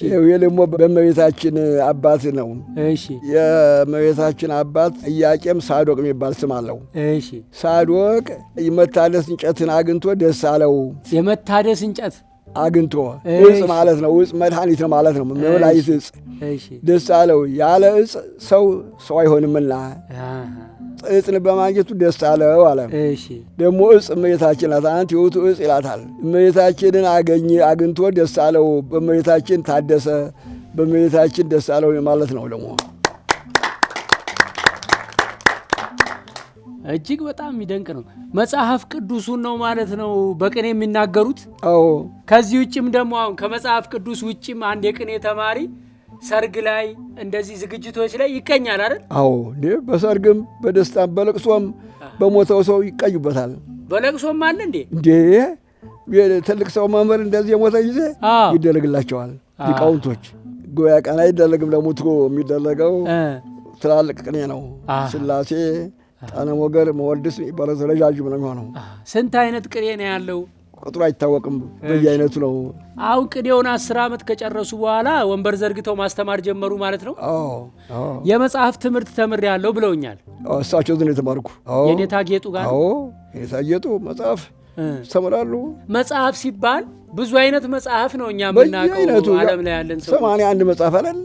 ይሄ ደግሞ በእመቤታችን አባት ነው። የእመቤታችን አባት ኢያቄም ሳዶቅ የሚባል ስም አለው። ሳዶቅ የመታደስ እንጨትን አግኝቶ ደስ አለው።
የመታደስ እንጨት አግኝቶ
ዕፅ ማለት ነው። ዕፅ መድኃኒት ነው ማለት ነው። መላይት ዕፅ ደስ አለው። ያለ ዕፅ ሰው አይሆንምና ዕፅን በማግኘቱ ደስ አለው አለ። ደግሞ ዕፅ እመቤታችን ናት። አንቲ ውእቱ ዕፅ ይላታል። እመቤታችንን አግኝቶ ደስ አለው። በእመቤታችን ታደሰ፣ በእመቤታችን ደስ አለው ማለት ነው። ደግሞ
እጅግ በጣም የሚደንቅ ነው። መጽሐፍ ቅዱሱን ነው ማለት ነው በቅኔ የሚናገሩት።
አዎ።
ከዚህ ውጭም ደግሞ አሁን ከመጽሐፍ ቅዱስ ውጭም አንድ የቅኔ ተማሪ ሰርግ ላይ እንደዚህ ዝግጅቶች ላይ ይቀኛል አይደል?
አዎ። እንዴ በሰርግም በደስታም በለቅሶም በሞተው ሰው ይቀኙበታል።
በለቅሶም አለ እንዴ?
እንዴ ትልቅ ሰው መምህር እንደዚህ የሞተ ጊዜ ይደረግላቸዋል። ሊቃውንቶች ጎያ ቀን አይደረግም። ለሞቱ የሚደረገው ትላልቅ ቅኔ ነው። ሥላሴ ጣነ ሞገር መወድስ የሚባለው ረጃጅም ነው የሚሆነው።
ስንት አይነት ቅኔ ነው ያለው?
ቁጥሩ አይታወቅም። በየአይነቱ ነው።
አሁን ቅኔውን 10 ዓመት ከጨረሱ በኋላ ወንበር ዘርግተው ማስተማር ጀመሩ ማለት ነው። የመጽሐፍ ትምህርት ተምሬያለሁ ብለውኛል።
እሳቸው ዝን የተማርኩ
የኔታ ጌጡ ጋር።
የኔታ ጌጡ መጽሐፍ ተምራሉ።
መጽሐፍ ሲባል ብዙ አይነት መጽሐፍ ነው እኛ የምናውቀው። ዓለም ላይ ያለን ሰው
81 መጽሐፍ አለን።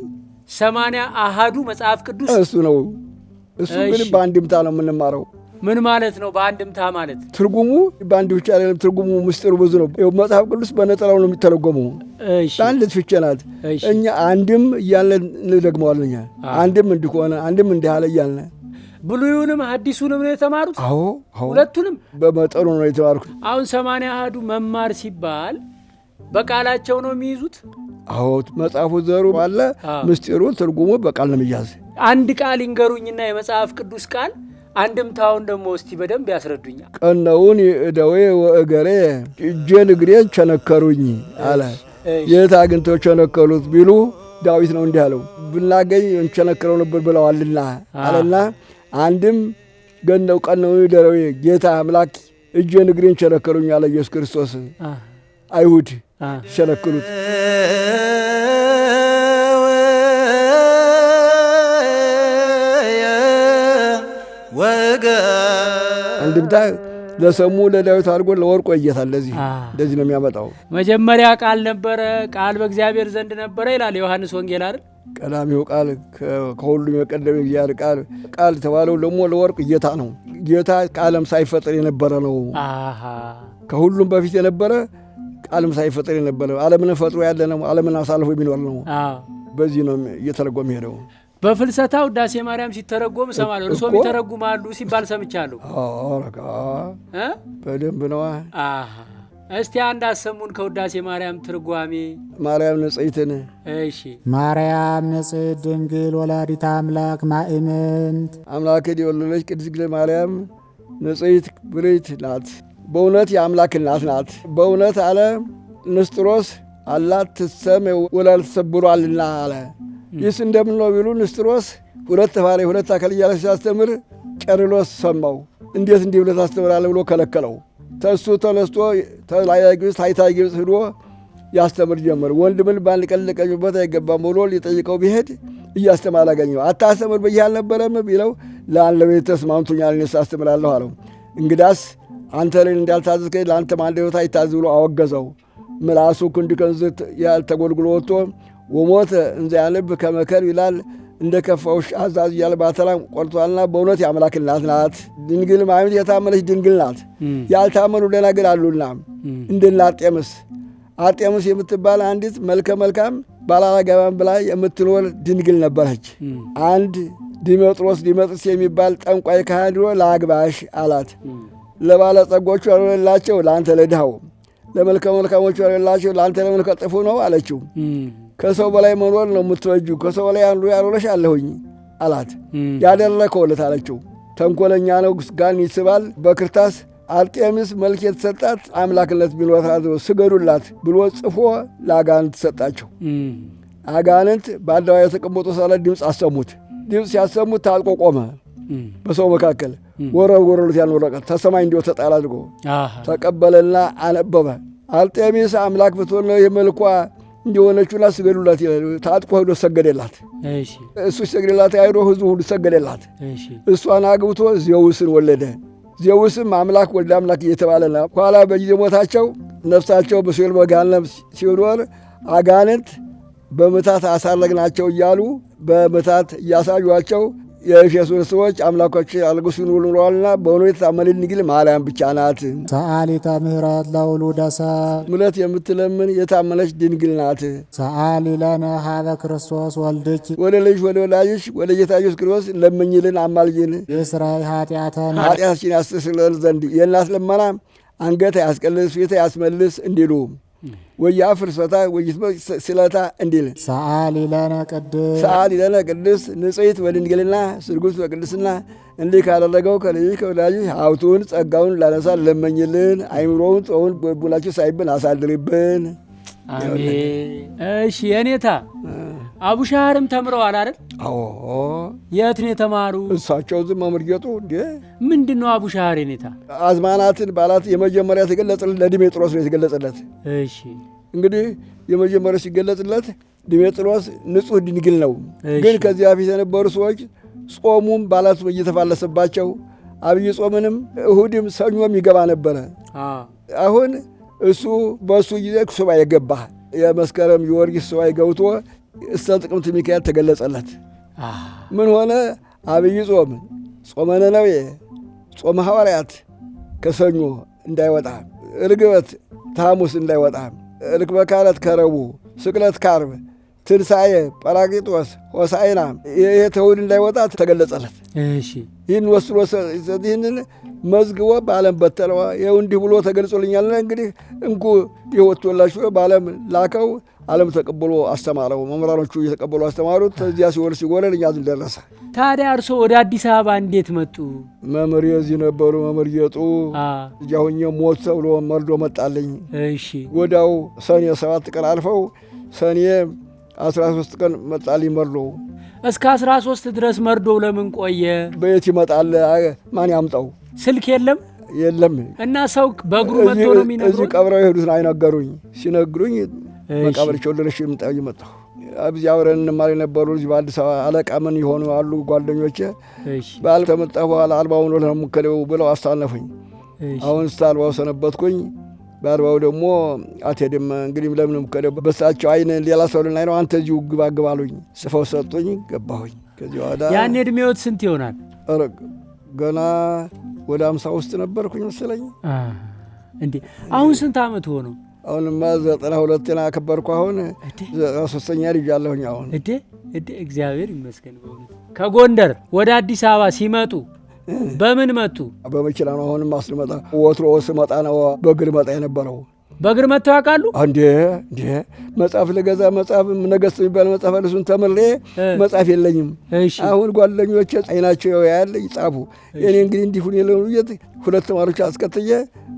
80 አሃዱ መጽሐፍ ቅዱስ
እሱ ነው። እሱ ግን በአንድምታ ነው የምንማረው።
ምን ማለት ነው በአንድምታ ማለት?
ትርጉሙ በአንድ ብቻ አይደለም። ትርጉሙ ምስጢሩ ብዙ ነው። መጽሐፍ ቅዱስ በነጠላው ነው የሚተረጎመው። በአንድ ፍቼ ናት። እኛ አንድም እያልን እንደግመዋለን። እኛ አንድም እንዲሆነ አንድም እንዲህ አለ እያልን
ብሉይንም ሐዲሱንም ነው የተማሩት።
አዎ
ሁለቱንም
በመጠኑ ነው የተማርኩት።
አሁን 80 አሃዱ መማር ሲባል በቃላቸው ነው የሚይዙት።
አዎ መጽሐፉ ዘሩ አለ፣ ምስጢሩ ትርጉሙ በቃል ነው የሚያዝ።
አንድ ቃል ይንገሩኝና የመጽሐፍ ቅዱስ ቃል አንድምታውን ደግሞ እስቲ በደንብ ያስረዱኛል።
ቀነውን እደዌ ወእገሬ እጄን እግሬን ቸነከሩኝ አለ። የት አግኝተው ቸነከሩት ቢሉ ዳዊት ነው እንዲህ አለው፣ ብናገኝ እንቸነክረው ነበር ብለዋልና አለና አንድም ገነው ቀነውን እደዌ ጌታ አምላክ እጄን እግሬን ቸነከሩኝ አለ ኢየሱስ ክርስቶስ። አይሁድ ቸነክሩት። አንድምታ ለሰሙ ለዳዊት አድርጎ ለወርቆ ይየታል። እንደዚህ ነው የሚያመጣው።
መጀመሪያ ቃል ነበረ፣ ቃል በእግዚአብሔር ዘንድ ነበረ ይላል ዮሐንስ ወንጌል አይደል?
ቀዳሚው ቃል ከሁሉም የቀደመ እግዚአብሔር ቃል። ቃል የተባለው ደግሞ ለወርቅ ጌታ ነው። ጌታ ቃልም ሳይፈጠር የነበረ ነው። ከሁሉም በፊት የነበረ ቃልም ሳይፈጠር የነበረ ዓለምን ፈጥሮ ያለ ነው። ዓለምን አሳልፎ የሚኖር ነው። በዚህ ነው እየተረጎመ ሄደው።
በፍልሰታ ውዳሴ ማርያም ሲተረጎም እሰማለሁ። እርሶም ይተረጉማሉ ሲባል ሰምቻለሁ።
በደንብ ነዋ።
እስቲ አንድ አሰሙን ከውዳሴ ማርያም ትርጓሜ።
ማርያም ንጽሕትን።
እሺ።
ማርያም ንጽሕት ድንግል ወላዲተ አምላክ ማእምንት
አምላክን የወለደች ቅድስት ድንግል ማርያም ንጽሕት ብርህት ናት። በእውነት የአምላክ እናት ናት። በእውነት አለ ንስጥሮስ አላት ትሰም ወላል ተሰብሯልና አለ። ይህስ እንደምን ነው ቢሉ ንስጥሮስ ሁለት ተባለ ሁለት አካል እያለ ሲያስተምር ቄርሎስ ሰማው። እንዴት እንዲህ ብለህ ታስተምራለህ ብሎ ከለከለው። ተሱ ተነስቶ ተላያ ግብፅ ታይታ ግብፅ ሂዶ ያስተምር ጀመር። ወንድምን በአንድ ቀን ልቀኙበት አይገባም ብሎ ሊጠይቀው ቢሄድ እያስተማር አገኘው። አታስተምር ብዬ አልነበረም ቢለው ለአንደበቴ ተስማምቶኛል እኔስ አስተምራለሁ አለው። እንግዳስ አንተ ላይ እንዳልታዘዝከኝ ለአንተም አንደበትህ አይታዘዝ ብሎ አወገዘው። ምላሱ ክንድ ከንዝት ያልተጎልጉሎ ወጥቶ ወሞተ እንዘ ያነብ ከመከር ይላል እንደ ከፋው አዛዝ እያለ ባተላም ቆርጧልና በእውነት የአምላክ እናት ናት። ድንግል ማርያም የታመነች ድንግል ናት። ያልታመኑ ደናግል አሉና እንደና አርጤምስ የምትባል አንዲት መልከ መልካም ባላላገባም ብላ የምትኖር ድንግል ነበረች። አንድ ዲሜጥሮስ የሚባል ጠንቋይ ካህን ለአግባሽ አላት። ለባለጸጎቹ ያልሆነላቸው ለአንተ ለድሃው፣ ለመልከ መልካሞቹ ያልሆነላቸው ለአንተ ለመልከ ጥፉ ነው አለችው። ከሰው በላይ መኖር ነው የምትወጁ፣ ከሰው በላይ አንዱ ያልሆነሽ አለሁኝ አላት። ያደረከውለት አለችው። ተንኮለኛ ነው ጋን ይስባል በክርታስ አርጤምስ መልክ የተሰጣት አምላክነት ቢኖራት ስገዱላት ብሎ ጽፎ ለአጋንንት ሰጣቸው። አጋንንት በአደባባይ የተቀመጡ ሳለ ድምፅ አሰሙት። ድምፅ ሲያሰሙት ታጥቆ ቆመ። በሰው መካከል ወረወሩት። ያን ወረቀት ተሰማይ እንዲሁ ተጣል አድርጎ ተቀበለና አነበበ። አርጤምስ አምላክ ብትሆን ነው የመልኳ እንዲሆነችና ስገዱላት ይላል። ታጥቆ ሄዶ ሰገደላት። እሱ ሲሰግድላት አይዶ ህዝቡ ሁሉ ሰገደላት። እሷን አግብቶ ዜውስን ወለደ። ዜውስም አምላክ ወልደ አምላክ እየተባለ ነው። ኋላ በጊዜ ሞታቸው ነፍሳቸው በሲኦል በገሃነም ሲኖር አጋንንት በምታት አሳረግናቸው እያሉ በምታት እያሳዩቸው የኤፌሶን ሰዎች አምላኮች አልጉ ሲኖሩ ኖረዋልና በእውነት የታመነች ድንግል ማርያም ብቻ ናት።
ሰአሊተ ምሕረት ለውሉደ ሰብ
ምሕረት የምትለምን የታመነች ድንግል ናት።
ሰአሊ ለነ ሀበ ክርስቶስ ወልድኪ
ወደ ልጅ ወደ ወላጅሽ ወደ ጌታ ኢየሱስ ክርስቶስ ለምኝልን አማልጅን።
የስራይ ኃጢአተን
ኃጢአታችን ያስተሰርይልን ዘንድ የእናት ልመና አንገት ያስቀልስ ፊት ያስመልስ እንዲሉ ወያፍር ስፈታ ወይስበ ስለታ እንዲል
ሰአሊ ለነ ቅድስ ንጽሕት በድንግልና ስርጉት በቅድስና እንዲህ ካደረገው ከልጅ ከወላጅ ሀብቱን ጸጋውን ላነሳ ለመኝልን። አይምሮውን ጾውን በቡላችሁ ሳይብን አሳድርብን።
አሜን። እሺ የኔታ አቡሻህርም ተምረዋል አይደል?
አዎ።
የት ነው የተማሩ?
እሳቸው ዝም መምርጌጡ እንዴ
ምንድን ነው አቡሻህር የኔታ?
አዝማናትን ባላት የመጀመሪያ የተገለጸለት ለዲሜጥሮስ ነው የተገለጸለት።
እሺ
እንግዲህ የመጀመሪያ ሲገለጽለት ዲሜጥሮስ ንጹሕ ድንግል ነው። ግን ከዚያ በፊት የነበሩ ሰዎች ጾሙም ባላቱ እየተፋለሰባቸው አብይ ጾምንም እሁድም ሰኞም ይገባ ነበረ። አሁን እሱ በእሱ ጊዜ ሱባኤ ገባ። የመስከረም የወርጊስ ሱባኤ ገብቶ እስከ ጥቅምት ሚካኤል ተገለጸለት። ምን ሆነ? አብይ ጾም፣ ጾመ ነነዌ፣ ጾመ ሐዋርያት ከሰኞ እንዳይወጣ፣ ርግበት ከሐሙስ እንዳይወጣ፣ ርክበ ካህናት ከረቡዕ፣ ስቅለት ከዓርብ፣ ትንሣኤ ጰራቅሊጦስ ሆሳዕና ይሄ ተውድ እንዳይወጣ ተገለጸለት። ይህን ወስኖ ይህንን መዝግቦ በዓለም በተለዋ ይኸው እንዲህ ብሎ ተገልጾልኛልና እንግዲህ እንኩ ይህ ወጥቶላችሁ በዓለም ላከው። ዓለም ተቀብሎ አስተማረው። መምህራኖቹ እየተቀበሉ አስተማሩት። እዚያ ሲወር ሲጎለል እኛ ዝም ደረሰ።
ታዲያ እርሶ ወደ አዲስ አበባ እንዴት መጡ?
መምህር የዚህ ነበሩ። መምህር ጌጡ እዚያ ሆኜ ሞት ተብሎ መርዶ መጣልኝ። ወዲያው ሰኔ 7 ቀን አልፈው ሰኔ 13 ቀን መጣልኝ መርዶ።
እስከ 13 ድረስ መርዶ ለምን ቆየ?
በየት ይመጣል? ማን ያምጣው?
ስልክ የለም እና ሰው በእግሩ መጥቶ ነው የሚነግሩት።
እዚህ ቀብረው የሄዱትን አይነገሩኝ። ሲነግሩኝ መቃብራቸው ድረሽ የምጣይ መጣሁ። እዚያ አብረን እንማር የነበሩ እዚህ በአዲስ አበባ አለቃ ምን የሆኑ አሉ ጓደኞቼ። በዓል ተመጣ በኋላ 40 ነው ሙከለው ብለው አሳነፉኝ።
አሁን ስታልባው ሰነበትኩኝ። በአርባው ደግሞ አትሄድም እንግዲህ ለምንም በሳቸው አይን ሌላ ሰው ልናይ ነው፣ አንተ እዚሁ ግባ ግባ አሉኝ። ጽፈው ሰጡኝ፣ ገባሁኝ። ከዚህ ወዳ
ያኔ እድሜዎት ስንት ይሆናል?
ገና ወደ 50 ውስጥ ነበርኩኝ መሰለኝ።
እንዴ አሁን ስንት ዓመት ሆነው?
አሁንማ 92 አከበርኩ። አሁን 93ኛ ልጅ አለሁኝ አሁን።
እግዚአብሔር ይመስገን። በእውነት ከጎንደር ወደ አዲስ አበባ ሲመጡ በምን መጡ?
በመኪና ነው። አሁንም አስልመጣ ወትሮ ስመጣ ነው በእግር መጣ የነበረው።
በእግር መጥተው ያውቃሉ?
እንዴ መጽሐፍ ልገዛ መጽሐፍ ነገሥት የሚባል መጽሐፍ እሱን ተምሬ መጽሐፍ የለኝም። አሁን ጓደኞቼ አይናቸው ያለ ይጻፉ። እኔ እንግዲህ እንዲሁ የለውየት 2 ተማሪዎች አስከትዬ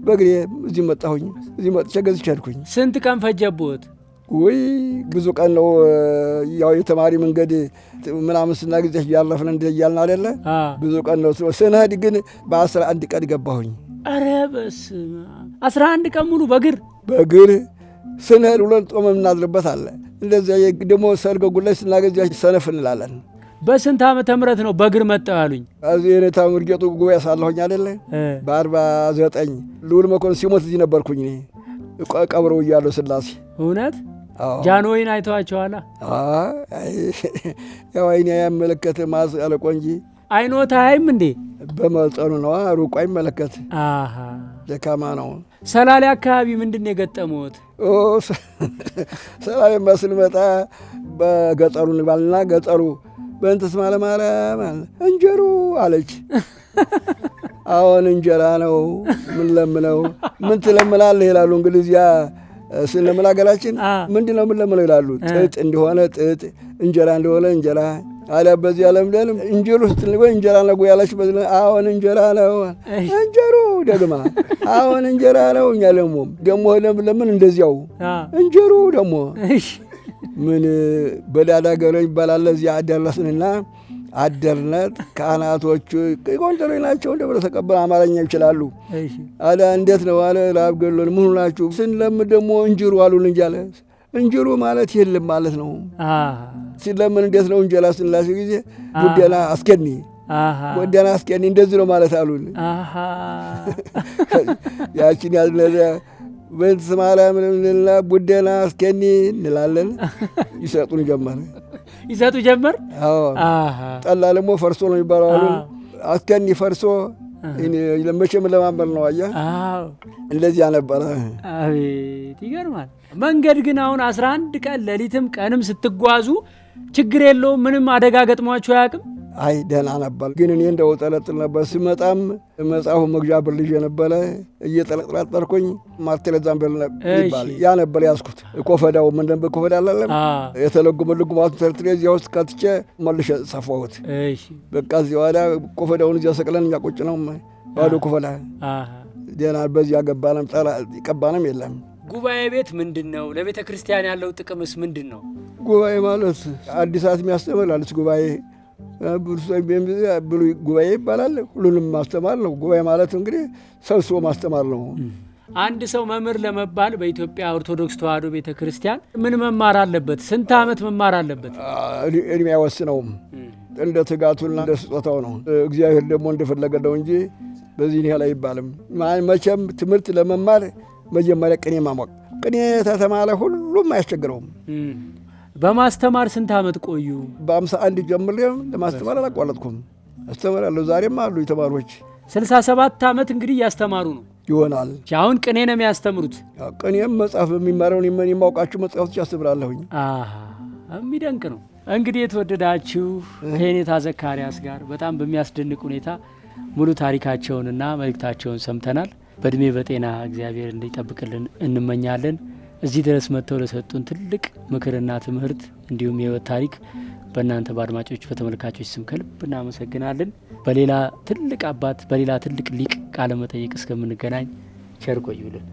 በእግሬ እዚህ መጣሁኝ። እዚህ መጥቼ ገዝቼ ሄድኩኝ።
ስንት ቀን ፈጀብዎት?
ወይ ብዙ ቀን ነው። ያው የተማሪ መንገድ ምናምን ስናጊዜ ያለፍን እንደያልን አይደለ? ብዙ ቀን ነው። ስንሄድ ግን በ11 ቀን ገባሁኝ።
ኧረ በስመ አብ 11 ቀን ሙሉ በእግር
ስንሄድ ውለን ጦም የምናድርበት አለ። እንደዚያ ደግሞ ሰርገ ጉላይ ስናገዚያ ሰነፍ እንላለን።
በስንት ዓመተ ምህረት ነው በእግር መጣሁ ያሉኝ?
እዚህ የኔታ ምርጌጡ ጉባኤ ሳለሁኝ አይደለ? በ49 ልዑል መኮንን ሲሞት እዚህ ነበርኩኝ እኔ ቀብረው እያለሁ ስላሴ።
እውነት ጃንሆይን አይተዋቸዋላ?
ያው አይኔ ያመለከት ማዝ አለቆ እንጂ
አይኖት አይም እንዴ?
በመጠኑ ነው፣ ሩቁ አይመለከት። ደካማ ነው።
ሰላሌ አካባቢ ምንድን ነው የገጠመዎት?
ሰላሌ መስል መጣ በገጠሩ ንባልና ገጠሩ በእንተ ስማ ለማርያም እንጀሩ አለች። አሁን እንጀራ ነው ምን ለምነው ምን ትለምላለህ ይላሉ እንግሊዝያ ስለምን አገራችን ምንድነው ምን ለምነው ይላሉ። ጥጥ እንደሆነ ጥጥ፣ እንጀራ እንደሆነ እንጀራ አለ። በዚህ ዓለም እንጀሩ ስትልበ እንጀራ ነው ያላችሁ በዚህ አሁን እንጀራ ነው እንጀሩ ደግማ አሁን እንጀራ ነው። እኛ ደግሞ ለምን እንደዚያው እንጀሩ ደግሞ ምን በዳዳ ገረ ይባላል። እዚያ አደረስንና አደርነት ካህናቶቹ ጎንደሮች ናቸው። ደብረ ተቀበል አማርኛ ይችላሉ። አለ እንዴት ነው አለ ራብ ገሎን ምን ሆናችሁ ስንለምን ደግሞ እንጀሩ አሉን እንጂ አለ እንጀሩ ማለት የለም ማለት ነው። ሲለምን እንዴት ነው እንጀራ ስንላቸው ጊዜ ጉደና አስከኒ ጉደና አስከኒ እንደዚህ ነው ማለት አሉን። ያቺን ያዝነዘ በእንተ ስማ ለምንልና ጉደና አስከኒ እንላለን። ይሰጡን ጀመር። ጠላ ደግሞ ፈርሶ ነው የሚባለው አሉ። አስከኒ ፈርሶ መቼም ለማመር ነው። አየህ እንደዚያ ነበረ።
አቤት ይገርማል። መንገድ ግን አሁን 11 ቀን ሌሊትም ቀንም ስትጓዙ ችግር የለውም? ምንም አደጋ ገጥሟችሁ አያውቅም?
አይ ደህና ነበር። ግን እኔ እንደው ጠለጥል ነበር። ስመጣም መጽሐፉ መግዣ ብር ልጄ ነበረ እየጠለጥራጠርኩኝ ማርቴል ዛምበል ይባል ያ ነበር ያዝኩት። ኮፈዳው ምንድን በኮፈዳ አላለም የተለጎመ ልጉማቱ ተርትሬ እዚያ ውስጥ ከትቼ መልሼ ሰፋሁት። በቃ እዚያ ዋዳ ኮፈዳውን እዚያ ሰቅለን እኛ ቁጭ ነው ባዶ ኮፈዳ ደህና። በዚያ ገባንም ቀባንም የለም።
ጉባኤ ቤት ምንድን ነው? ለቤተ ክርስቲያን ያለው ጥቅምስ ምንድን ነው?
ጉባኤ ማለት አዲሳት የሚያስተምር አዲስ ጉባኤ ብሉይ ጉባኤ ይባላል። ሁሉንም ማስተማር ነው። ጉባኤ ማለት እንግዲህ ሰብስቦ ማስተማር ነው።
አንድ ሰው መምህር ለመባል በኢትዮጵያ ኦርቶዶክስ ተዋሕዶ ቤተ ክርስቲያን ምን መማር አለበት? ስንት ዓመት መማር አለበት?
እድሜ አይወስነውም። እንደ ትጋቱና እንደ ስጦታው ነው። እግዚአብሔር ደግሞ እንደፈለገ ነው እንጂ በዚህ ያህል አይባልም። መቼም ትምህርት ለመማር መጀመሪያ ቅኔ ማሞቅ። ቅኔ ተተማረ ሁሉም አያስቸግረውም።
በማስተማር ስንት ዓመት ቆዩ?
በ51 ጀምሬ ለማስተማር አላቋረጥኩም። አስተምራለሁ። ዛሬም አሉ ተማሪዎች።
67 ዓመት እንግዲህ እያስተማሩ ነው
ይሆናል።
አሁን ቅኔ ነው የሚያስተምሩት?
ቅኔም መጽሐፍ የሚማረውን የማውቃቸው መጽሐፎች ያስተምራለሁኝ።
የሚደንቅ ነው። እንግዲህ የተወደዳችሁ ከኔታ ዘካርያስ ጋር በጣም በሚያስደንቅ ሁኔታ ሙሉ ታሪካቸውንና መልእክታቸውን ሰምተናል። በእድሜ በጤና እግዚአብሔር እንዲጠብቅልን እንመኛለን። እዚህ ድረስ መጥተው ለሰጡን ትልቅ ምክርና ትምህርት እንዲሁም የህይወት ታሪክ በእናንተ በአድማጮች በተመልካቾች ስም ከልብ እናመሰግናለን። በሌላ ትልቅ አባት በሌላ ትልቅ ሊቅ ቃለ መጠይቅ እስከምንገናኝ ቸር ቆዩልን።